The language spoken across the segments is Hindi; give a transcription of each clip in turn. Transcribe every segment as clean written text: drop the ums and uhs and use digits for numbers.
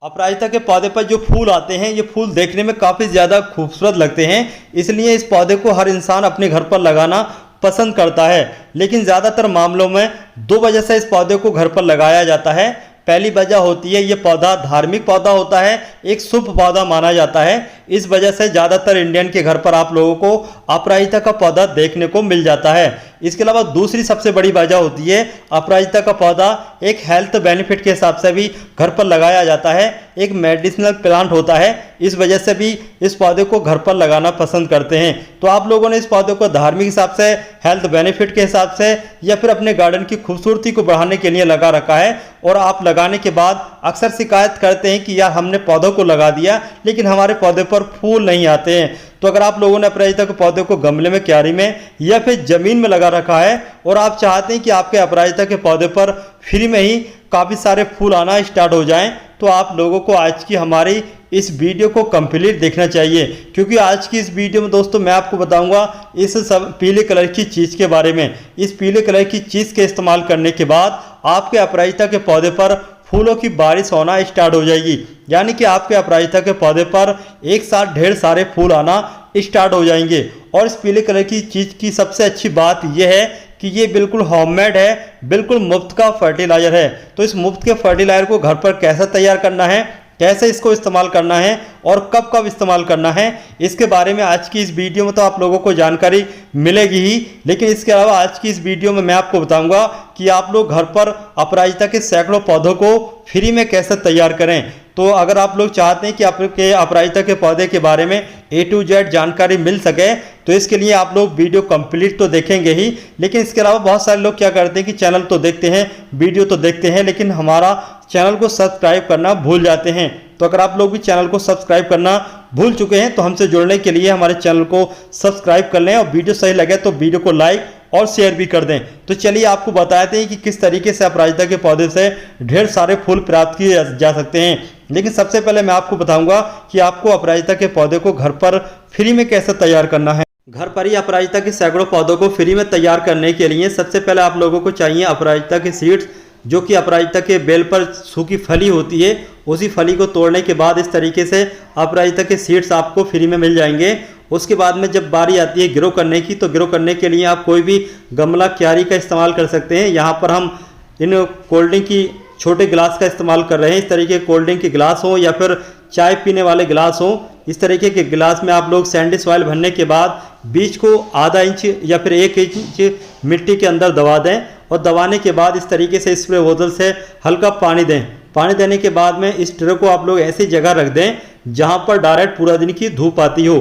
अपराजिता के पौधे पर जो फूल आते हैं ये फूल देखने में काफ़ी ज़्यादा खूबसूरत लगते हैं, इसलिए इस पौधे को हर इंसान अपने घर पर लगाना पसंद करता है। लेकिन ज़्यादातर मामलों में दो वजह से इस पौधे को घर पर लगाया जाता है। पहली वजह होती है ये पौधा धार्मिक पौधा होता है, एक शुभ पौधा माना जाता है। इस वजह से ज़्यादातर इंडियन के घर पर आप लोगों को अपराजिता का पौधा देखने को मिल जाता है। इसके अलावा दूसरी सबसे बड़ी वजह होती है अपराजिता का पौधा एक हेल्थ बेनिफिट के हिसाब से भी घर पर लगाया जाता है, एक मेडिसिनल प्लांट होता है। इस वजह से भी इस पौधे को घर पर लगाना पसंद करते हैं। तो आप लोगों ने इस पौधे को धार्मिक हिसाब से, हेल्थ बेनिफिट के हिसाब से या फिर अपने गार्डन की खूबसूरती को बढ़ाने के लिए लगा रखा है, और आप लगाने के बाद अक्सर शिकायत करते हैं कि यार हमने पौधों को लगा दिया लेकिन हमारे पौधे पर फूल नहीं आते हैं। तो अगर आप लोगों ने अपराजिता के पौधे को गमले में, क्यारी में या फिर जमीन में लगा रखा है और आप चाहते हैं कि आपके अपराजिता के पौधे पर फ्री में ही काफ़ी सारे फूल आना स्टार्ट हो जाएं, तो आप लोगों को आज की हमारी इस वीडियो को कंप्लीट देखना चाहिए। क्योंकि आज की इस वीडियो में दोस्तों मैं आपको बताऊंगा इस सब पीले कलर की चीज़ के बारे में। इस पीले कलर की चीज़ के इस्तेमाल करने के बाद आपके अपराजिता के पौधे पर फूलों की बारिश होना स्टार्ट हो जाएगी, यानी कि आपके अपराजिता के पौधे पर एक साथ ढेर सारे फूल आना स्टार्ट हो जाएंगे। और इस पीले कलर की चीज़ की सबसे अच्छी बात यह है कि ये बिल्कुल होममेड है, बिल्कुल मुफ्त का फर्टिलाइज़र है। तो इस मुफ्त के फर्टिलाइज़र को घर पर कैसे तैयार करना है, कैसे इसको इस्तेमाल करना है और कब कब इस्तेमाल करना है, इसके बारे में आज की इस वीडियो में तो आप लोगों को जानकारी मिलेगी ही। लेकिन इसके अलावा आज की इस वीडियो में मैं आपको बताऊंगा कि आप लोग घर पर अपराजिता के सैकड़ों पौधों को फ्री में कैसे तैयार करें। तो अगर आप लोग चाहते हैं कि आपके अपराजिता के पौधे के बारे में A to Z जानकारी मिल सके, तो इसके लिए आप लोग वीडियो कंप्लीट तो देखेंगे ही। लेकिन इसके अलावा बहुत सारे लोग क्या करते हैं कि चैनल तो देखते हैं, वीडियो तो देखते हैं, लेकिन हमारा चैनल को सब्सक्राइब करना भूल जाते हैं। तो अगर आप लोग भी चैनल को सब्सक्राइब करना भूल चुके हैं तो हमसे जुड़ने के लिए हमारे चैनल को सब्सक्राइब कर लें, और वीडियो सही लगे तो वीडियो को लाइक और शेयर भी कर दें। तो चलिए आपको बताते हैं कि किस तरीके से अपराजिता के पौधे से ढेर सारे फूल प्राप्त किए जा सकते हैं। लेकिन सबसे पहले मैं आपको बताऊंगा कि आपको अपराजिता के पौधे को घर पर फ्री में कैसे तैयार करना है। घर पर ही अपराजिता के सैकड़ों पौधों को फ्री में तैयार करने के लिए सबसे पहले आप लोगों को चाहिए अपराजिता के सीड्स, जो कि अपराजिता के बेल पर सूखी फली होती है। उसी फली को तोड़ने के बाद इस तरीके से अपराजिता के सीड्स आपको फ्री में मिल जाएंगे। उसके बाद में जब बारी आती है ग्रो करने की, तो ग्रो करने के लिए आप कोई भी गमला, क्यारी का इस्तेमाल कर सकते हैं। यहाँ पर हम इन कोल्ड ड्रिंक की छोटे गिलास का इस्तेमाल कर रहे हैं। इस तरीके के कोल्ड ड्रिंक के गिलास हो या फिर चाय पीने वाले गिलास हो, इस तरीके के गिलास में आप लोग सैंडी सॉइल भरने के बाद बीज को आधा इंच या फिर 1 इंच मिट्टी के अंदर दबा दें, और दबाने के बाद इस तरीके से स्प्रे बोतल से हल्का पानी दें। पानी देने के बाद में इस ट्रे को आप लोग ऐसी जगह रख दें जहां पर डायरेक्ट पूरा दिन की धूप आती हो।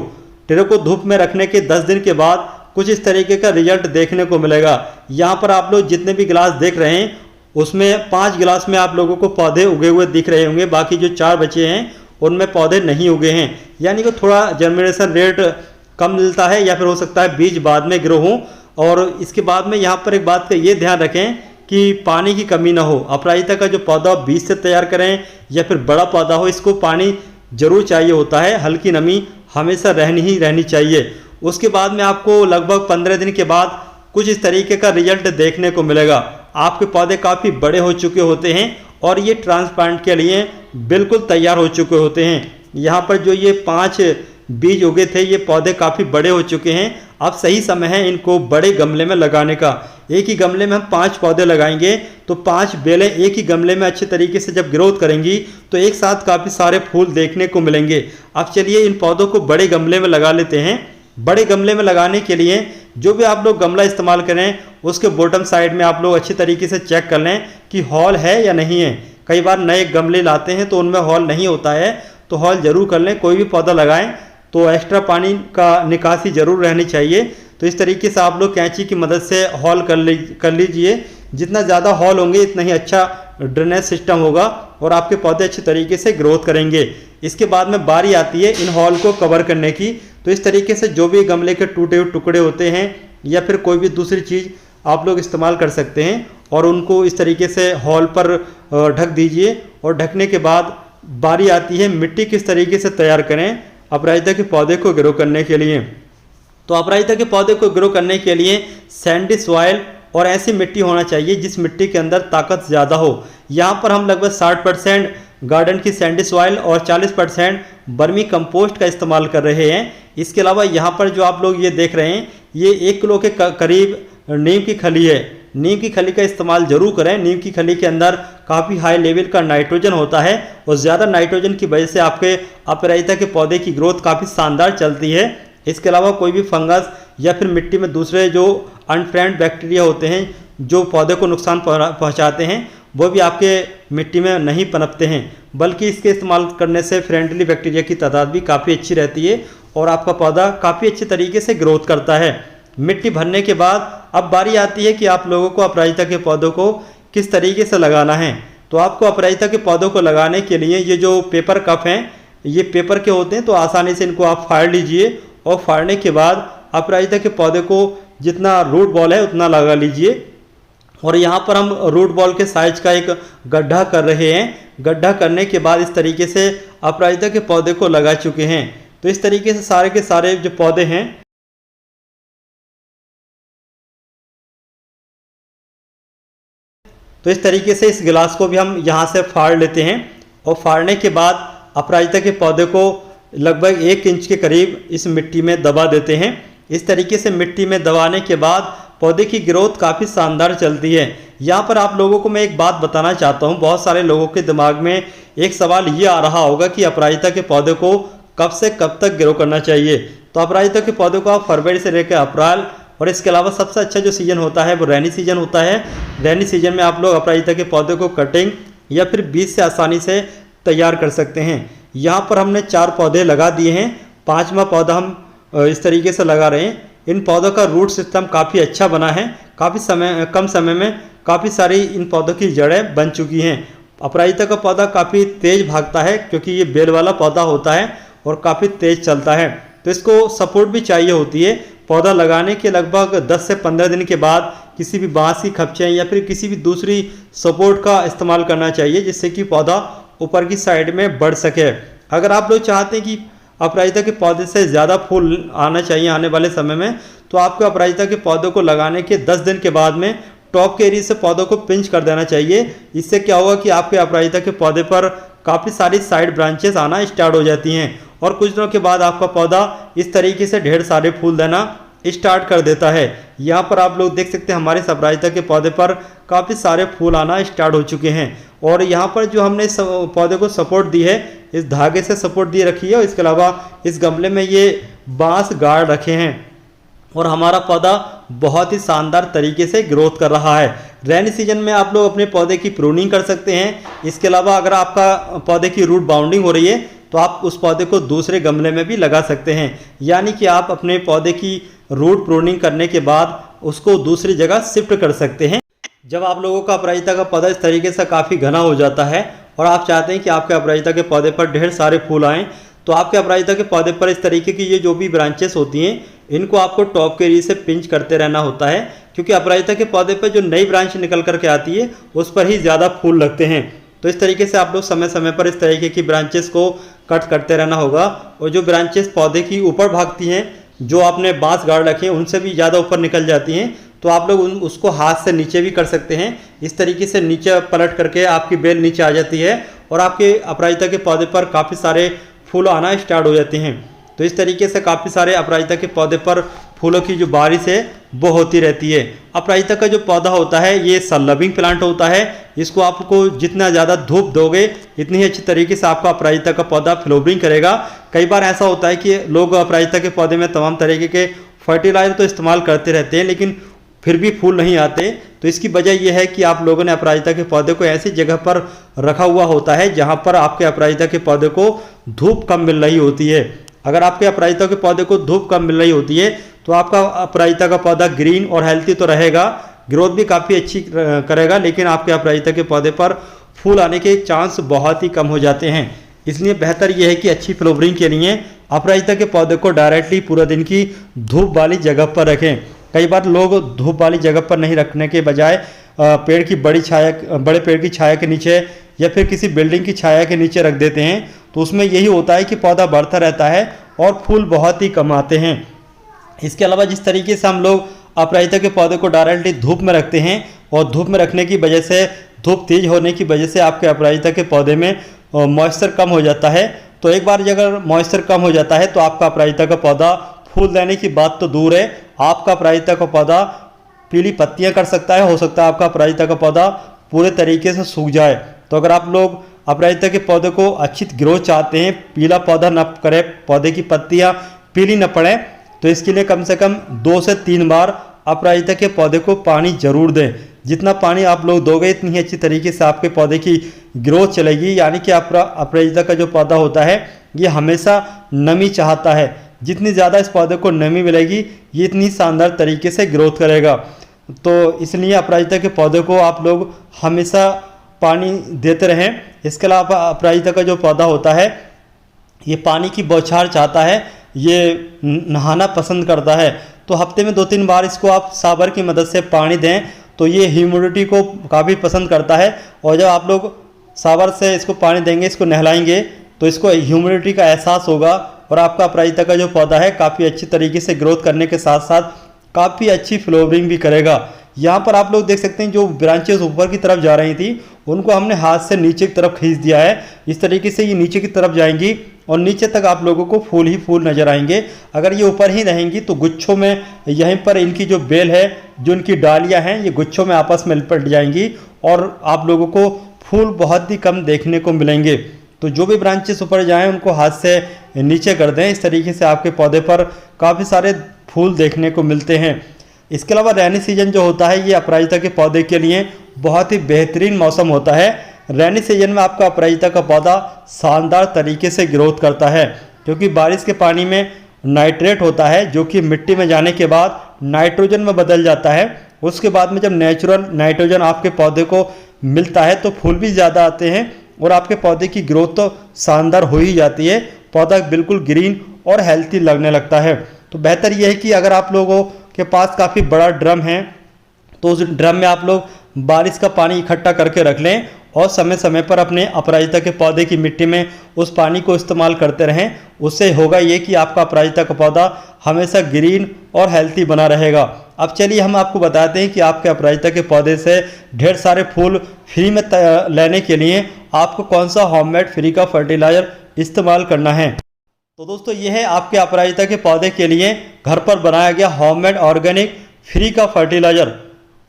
ट्रे को धूप में रखने के 10 दिन के बाद कुछ इस तरीके का रिजल्ट देखने को मिलेगा। यहाँ पर आप लोग जितने भी गिलास देख रहे हैं उसमें 5 गिलास में आप लोगों को पौधे उगे हुए दिख रहे होंगे, बाकी जो 4 बचे हैं उनमें पौधे नहीं उगे हैं। यानी कि थोड़ा जर्मिनेशन रेट कम मिलता है, या फिर हो सकता है बीज बाद में ग्रो हो। और इसके बाद में यहाँ पर एक बात का ये ध्यान रखें कि पानी की कमी ना हो। अपराजिता का जो पौधा बीज से तैयार करें या फिर बड़ा पौधा हो, इसको पानी जरूर चाहिए होता है, हल्की नमी हमेशा रहनी चाहिए। उसके बाद में आपको लगभग 15 दिन के बाद कुछ इस तरीके का रिजल्ट देखने को मिलेगा। आपके पौधे काफ़ी बड़े हो चुके होते हैं और ये ट्रांसप्लांट के लिए बिल्कुल तैयार हो चुके होते हैं। यहाँ पर जो ये 5 बीज उगे थे, ये पौधे काफ़ी बड़े हो चुके हैं। अब सही समय है इनको बड़े गमले में लगाने का। एक ही गमले में हम 5 पौधे लगाएंगे तो 5 बेलें एक ही गमले में अच्छे तरीके से जब ग्रोथ करेंगी तो एक साथ काफ़ी सारे फूल देखने को मिलेंगे। अब चलिए इन पौधों को बड़े गमले में लगा लेते हैं। बड़े गमले में लगाने के लिए जो भी आप लोग गमला इस्तेमाल करें उसके बॉटम साइड में आप लोग अच्छी तरीके से चेक कर लें कि हॉल है या नहीं है। कई बार नए गमले लाते हैं तो उनमें हॉल नहीं होता है, तो हॉल जरूर कर लें। कोई भी पौधा लगाएं तो एक्स्ट्रा पानी का निकासी जरूर रहनी चाहिए। तो इस तरीके से आप लोग कैंची की मदद से हॉल कर लीजिए। जितना ज़्यादा हॉल होंगे इतना ही अच्छा ड्रेनेज सिस्टम होगा और आपके पौधे अच्छे तरीके से ग्रोथ करेंगे। इसके बाद में बारी आती है इन हॉल को कवर करने की। तो इस तरीके से जो भी गमले के टूटे हुए टुकड़े होते हैं या फिर कोई भी दूसरी चीज़ आप लोग इस्तेमाल कर सकते हैं और उनको इस तरीके से हॉल पर ढक दीजिए। और ढकने के बाद बारी आती है मिट्टी किस तरीके से तैयार करें अपराजिता के पौधे को ग्रो करने के लिए। तो अपराजिता के पौधे को ग्रो करने के लिए सैंडी सॉइल और ऐसी मिट्टी होना चाहिए जिस मिट्टी के अंदर ताकत ज़्यादा हो। यहाँ पर हम लगभग 60% गार्डन की सैंडी सॉइल और 40% बर्मी कंपोस्ट का इस्तेमाल कर रहे हैं। इसके अलावा यहाँ पर जो आप लोग ये देख रहे हैं, ये 1 किलो के करीब नीम की खली है। नीम की खली का इस्तेमाल जरूर करें। नीम की खली के अंदर काफ़ी हाई लेवल का नाइट्रोजन होता है और ज़्यादा नाइट्रोजन की वजह से आपके अपराजिता के पौधे की ग्रोथ काफ़ी शानदार चलती है। इसके अलावा कोई भी फंगस या फिर मिट्टी में दूसरे जो अनफ्रेंड बैक्टीरिया होते हैं जो पौधे को नुकसान पहुंचाते हैं, वो भी आपके मिट्टी में नहीं पनपते हैं, बल्कि इसके इस्तेमाल करने से फ्रेंडली बैक्टीरिया की तादाद भी काफ़ी अच्छी रहती है और आपका पौधा काफ़ी अच्छे तरीके से ग्रोथ करता है। मिट्टी भरने के बाद अब बारी आती है कि आप लोगों को अपराजिता के पौधों को किस तरीके से लगाना है। तो आपको अपराजिता के पौधों को लगाने के लिए ये जो पेपर कप हैं, ये पेपर के होते हैं, तो आसानी से इनको आप फाड़ लीजिए और फाड़ने के बाद अपराजिता के पौधे को जितना रूट बॉल है उतना लगा लीजिए। और यहाँ पर हम रूट बॉल के साइज का एक गड्ढा कर रहे हैं। गड्ढा करने के बाद इस तरीके से अपराजिता के पौधे को लगा चुके हैं। तो इस तरीके से सारे के सारे जो पौधे हैं तो इस तरीके से इस गिलास को भी हम यहाँ से फाड़ लेते हैं और फाड़ने के बाद अपराजिता के पौधे को लगभग 1 इंच के करीब इस मिट्टी में दबा देते हैं। इस तरीके से मिट्टी में दबाने के बाद पौधे की ग्रोथ काफ़ी शानदार चलती है। यहाँ पर आप लोगों को मैं एक बात बताना चाहता हूँ, बहुत सारे लोगों के दिमाग में एक सवाल ये आ रहा होगा कि अपराजिता के पौधे को कब से कब तक ग्रो करना चाहिए। तो अपराजिता के पौधे को आप फरवरी से लेकर अप्रैल, और इसके अलावा सबसे अच्छा जो सीज़न होता है वो रैनी सीजन होता है। रैनी सीजन में आप लोग अपराजिता के पौधे को कटिंग या फिर बीज से आसानी से तैयार कर सकते हैं। यहाँ पर हमने 4 पौधे लगा दिए हैं, 5वां पौधा हम इस तरीके से लगा रहे हैं। इन पौधों का रूट सिस्टम काफ़ी अच्छा बना है। कम समय में काफ़ी सारी इन पौधों की जड़ें बन चुकी हैं। अपराजिता का पौधा काफ़ी तेज़ भागता है क्योंकि ये बेल वाला पौधा होता है और काफ़ी तेज़ चलता है, तो इसको सपोर्ट भी चाहिए होती है। पौधा लगाने के लगभग 10 से 15 दिन के बाद किसी भी बांस की खपचें या फिर किसी भी दूसरी सपोर्ट का इस्तेमाल करना चाहिए, जिससे कि पौधा ऊपर की साइड में बढ़ सके। अगर आप लोग चाहते हैं कि अपराजिता के पौधे से ज़्यादा फूल आना चाहिए आने वाले समय में, तो आपको अपराजिता के पौधों को लगाने के 10 दिन के बाद में टॉप के एरिया से पौधों को पिंच कर देना चाहिए। इससे क्या होगा कि आपके अपराजिता के पौधे पर काफ़ी सारी साइड ब्रांचेस आना स्टार्ट हो जाती हैं और कुछ दिनों के बाद आपका पौधा इस तरीके से ढेर सारे फूल देना स्टार्ट कर देता है। यहाँ पर आप लोग देख सकते हैं हमारे अपराजिता के पौधे पर काफ़ी सारे फूल आना स्टार्ट हो चुके हैं। और यहाँ पर जो हमने पौधे को सपोर्ट दी है, इस धागे से सपोर्ट दी रखी है और इसके अलावा इस गमले में ये बांस गाड़ रखे हैं और हमारा पौधा बहुत ही शानदार तरीके से ग्रोथ कर रहा है। रेनी सीजन में आप लोग अपने पौधे की प्रूनिंग कर सकते हैं। इसके अलावा अगर आपका पौधे की रूट बाउंडिंग हो रही है तो आप उस पौधे को दूसरे गमले में भी लगा सकते हैं, यानी कि आप अपने पौधे की रूट प्रूनिंग करने के बाद उसको दूसरी जगह शिफ्ट कर सकते हैं। जब आप लोगों का अपराजिता का पौधा इस तरीके से काफ़ी घना हो जाता है और आप चाहते हैं कि आपके अपराजिता के पौधे पर ढेर सारे फूल आएँ, तो आपके अपराजिता के पौधे पर इस तरीके की ये जो भी ब्रांचेस होती हैं, इनको आपको टॉप के एरिया से पिंच करते रहना होता है, क्योंकि अपराजिता के पौधे पर जो नई ब्रांच निकल करके आती है उस पर ही ज़्यादा फूल लगते हैं। तो इस तरीके से आप लोग समय समय पर इस तरीके की ब्रांचेस को कट करते रहना होगा। और जो ब्रांचेस पौधे की ऊपर भागती हैं, जो आपने बांस गाड़ रखे हैं, उनसे भी ज़्यादा ऊपर निकल जाती हैं, तो आप लोग उसको हाथ से नीचे भी कर सकते हैं। इस तरीके से नीचे पलट करके आपकी बेल नीचे आ जाती है और आपके अपराजिता के पौधे पर काफ़ी सारे फूल आना स्टार्ट हो जाते हैं। तो इस तरीके से काफ़ी सारे अपराजिता के पौधे पर फूलों की जो बारिश है वो होती रहती है। अपराजिता का जो पौधा होता है ये सनलविंग प्लांट होता है। इसको आपको जितना ज़्यादा धूप दोगे इतनी ही अच्छी तरीके से आपका अपराजिता का पौधा फ्लावरिंग करेगा। कई बार ऐसा होता है कि लोग अपराजिता के पौधे में तमाम तरीके के फर्टिलाइजर तो इस्तेमाल करते रहते हैं, लेकिन फिर भी फूल नहीं आते। तो इसकी वजह यह है कि आप लोगों ने अपराजिता के पौधे को ऐसी जगह पर रखा हुआ होता है जहाँ पर आपके अपराजिता के पौधे को धूप कम मिल रही होती है। अगर आपके अपराजिता के पौधे को धूप कम मिल रही होती है तो आपका अपराजिता का पौधा ग्रीन और हेल्थी तो रहेगा, ग्रोथ भी काफ़ी अच्छी करेगा, लेकिन आपके अपराजिता के पौधे पर फूल आने के चांस बहुत ही कम हो जाते हैं। इसलिए बेहतर यह है कि अच्छी फ्लावरिंग के लिए अपराजिता के पौधे को डायरेक्टली पूरे दिन की धूप वाली जगह पर रखें। कई बार लोग धूप वाली जगह पर नहीं रखने के बजाय बड़े पेड़ की छाया के नीचे या फिर किसी बिल्डिंग की छाया के नीचे रख देते हैं, तो उसमें यही होता है कि पौधा बढ़ता रहता है और फूल बहुत ही कम आते हैं। इसके अलावा जिस तरीके से हम लोग अपराजिता के पौधे को डायरेक्टली धूप में रखते हैं और धूप में रखने की वजह से, धूप तेज होने की वजह से आपके अपराजिता के पौधे में मॉइस्चर कम हो जाता है। तो एक बार अगर मॉइस्चर कम हो जाता है तो आपका अपराजिता का पौधा फूल देने की बात तो दूर है, आपका अपराजिता का पौधा पीली पत्तियां कर सकता है। हो सकता है आपका अपराजिता का पौधा पूरे तरीके से सूख जाए। तो अगर आप लोग अपराजिता के पौधे को अच्छी ग्रोथ चाहते हैं, पीला पौधा न करे, पौधे की पत्तियां पीली न पड़े, तो इसके लिए कम से कम 2 से 3 बार अपराजिता के पौधे को पानी जरूर दें। जितना पानी आप लोग दोगे इतनी ही अच्छी तरीके से आपके पौधे की ग्रोथ चलेगी। यानी कि अपराजिता का जो पौधा होता है ये हमेशा नमी चाहता है। जितनी ज़्यादा इस पौधे को नमी मिलेगी ये इतनी शानदार तरीके से ग्रोथ करेगा। तो इसलिए अपराजिता के पौधे को आप लोग हमेशा पानी देते रहें। इसके अलावा अपराजिता का जो पौधा होता है ये पानी की बौछार चाहता है, ये नहाना पसंद करता है। तो हफ्ते में 2-3 बार इसको आप साबर की मदद से पानी दें तो ये ह्यूमिडिटी को काफ़ी पसंद करता है। और जब आप लोग साबर से इसको पानी देंगे, इसको नहलाएंगे, तो इसको ह्यूमिडिटी का एहसास होगा और आपका अपराजिता का जो पौधा है काफ़ी अच्छी तरीके से ग्रोथ करने के साथ साथ काफ़ी अच्छी फ्लावरिंग भी करेगा। यहाँ पर आप लोग देख सकते हैं जो ब्रांचेस ऊपर की तरफ जा रही थी उनको हमने हाथ से नीचे की तरफ खींच दिया है। इस तरीके से ये नीचे की तरफ जाएंगी और नीचे तक आप लोगों को फूल ही फूल नजर आएंगे। अगर ये ऊपर ही रहेंगी तो गुच्छों में यहीं पर इनकी जो बेल है, जो इनकी डालियाँ हैं, ये गुच्छों में आपस में लिपट जाएंगी और आप लोगों को फूल बहुत ही कम देखने को मिलेंगे। तो जो भी ब्रांचेस ऊपर जाएं उनको हाथ से नीचे कर दें। इस तरीके से आपके पौधे पर काफ़ी सारे फूल देखने को मिलते हैं। इसके अलावा रैनी सीजन जो होता है ये अपराजिता के पौधे के लिए बहुत ही बेहतरीन मौसम होता है। रैनी सीजन में आपका अपराजिता का पौधा शानदार तरीके से ग्रोथ करता है, क्योंकि बारिश के पानी में नाइट्रेट होता है जो कि मिट्टी में जाने के बाद नाइट्रोजन में बदल जाता है। उसके बाद में जब नेचुरल नाइट्रोजन आपके पौधे को मिलता है तो फूल भी ज़्यादा आते हैं और आपके पौधे की ग्रोथ तो शानदार हो ही जाती है। पौधा बिल्कुल ग्रीन और हेल्थी लगने लगता है। तो बेहतर यह है कि अगर आप लोगों के पास काफ़ी बड़ा ड्रम है तो उस ड्रम में आप लोग बारिश का पानी इकट्ठा करके रख लें और समय समय पर अपने अपराजिता के पौधे की मिट्टी में उस पानी को इस्तेमाल करते रहें। उससे होगा ये कि आपका अपराजिता का पौधा हमेशा ग्रीन और हेल्थी बना रहेगा। अब चलिए हम आपको बताते हैं कि आपके अपराजिता के पौधे से ढेर सारे फूल फ्री में लेने के लिए आपको कौन सा होममेड फ्री का फर्टिलाइज़र इस्तेमाल करना है। तो दोस्तों ये है आपके अपराजिता के पौधे के लिए घर पर बनाया गया होममेड ऑर्गेनिक फ्री का फर्टिलाइज़र।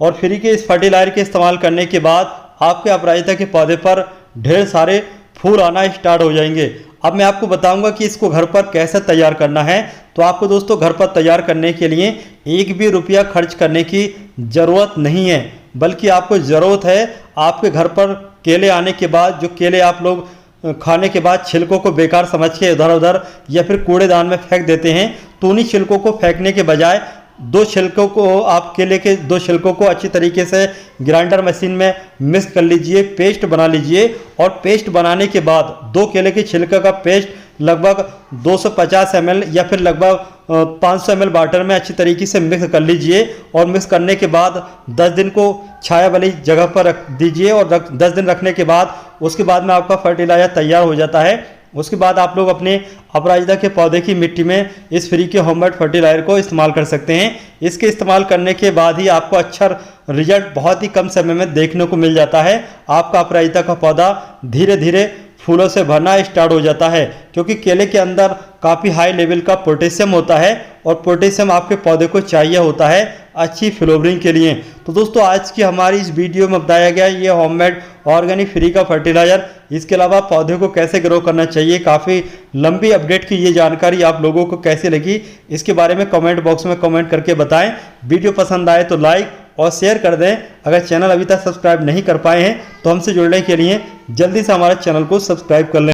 और फ्री के इस फर्टिलाइज़र के इस्तेमाल करने के बाद आपके अपराजिता के पौधे पर ढेर सारे फूल आना स्टार्ट हो जाएंगे। अब मैं आपको बताऊंगा कि इसको घर पर कैसे तैयार करना है। तो आपको दोस्तों घर पर तैयार करने के लिए एक भी रुपया खर्च करने की ज़रूरत नहीं है, बल्कि आपको ज़रूरत है आपके घर पर केले आने के बाद, जो केले आप लोग खाने के बाद छिलकों को बेकार समझ के इधर उधर या फिर कूड़ेदान में फेंक देते हैं, तो उन्हीं छिलकों को फेंकने के बजाय 2 छिलकों को आप केले के 2 छिलकों को अच्छी तरीके से ग्राइंडर मशीन में मिक्स कर लीजिए, पेस्ट बना लीजिए। और पेस्ट बनाने के बाद 2 केले के छिलके का पेस्ट लगभग 250 ml या फिर लगभग 500 ml वाटर में अच्छी तरीके से मिक्स कर लीजिए। और मिक्स करने के बाद 10 दिन को छाया वाली जगह पर रख दीजिए और 10 दिन रखने के बाद उसके बाद में आपका फर्टिलाइज़र तैयार हो जाता है। उसके बाद आप लोग अपने अपराजिता के पौधे की मिट्टी में इस फ्री के होममेड फर्टिलाइज़र को इस्तेमाल कर सकते हैं। इसके इस्तेमाल करने के बाद ही आपको अच्छा रिजल्ट बहुत ही कम समय में देखने को मिल जाता है। आपका अपराजिता का पौधा धीरे धीरे फूलों से भरना स्टार्ट हो जाता है, क्योंकि केले के अंदर काफ़ी हाई लेवल का पोटेशियम होता है और पोटेशियम आपके पौधे को चाहिए होता है अच्छी फ्लावरिंग के लिए। तो दोस्तों आज की हमारी इस वीडियो में बताया गया ये होममेड ऑर्गेनिक फ्री का फर्टिलाइज़र, इसके अलावा पौधे को कैसे ग्रो करना चाहिए, काफ़ी लंबी अपडेट की ये जानकारी आप लोगों को कैसी लगी इसके बारे में कमेंट बॉक्स में कमेंट करके बताएं। वीडियो पसंद आए तो लाइक और शेयर कर दें। अगर चैनल अभी तक सब्सक्राइब नहीं कर पाए हैं तो हमसे जुड़ने के लिए जल्दी से हमारे चैनल को सब्सक्राइब कर लें।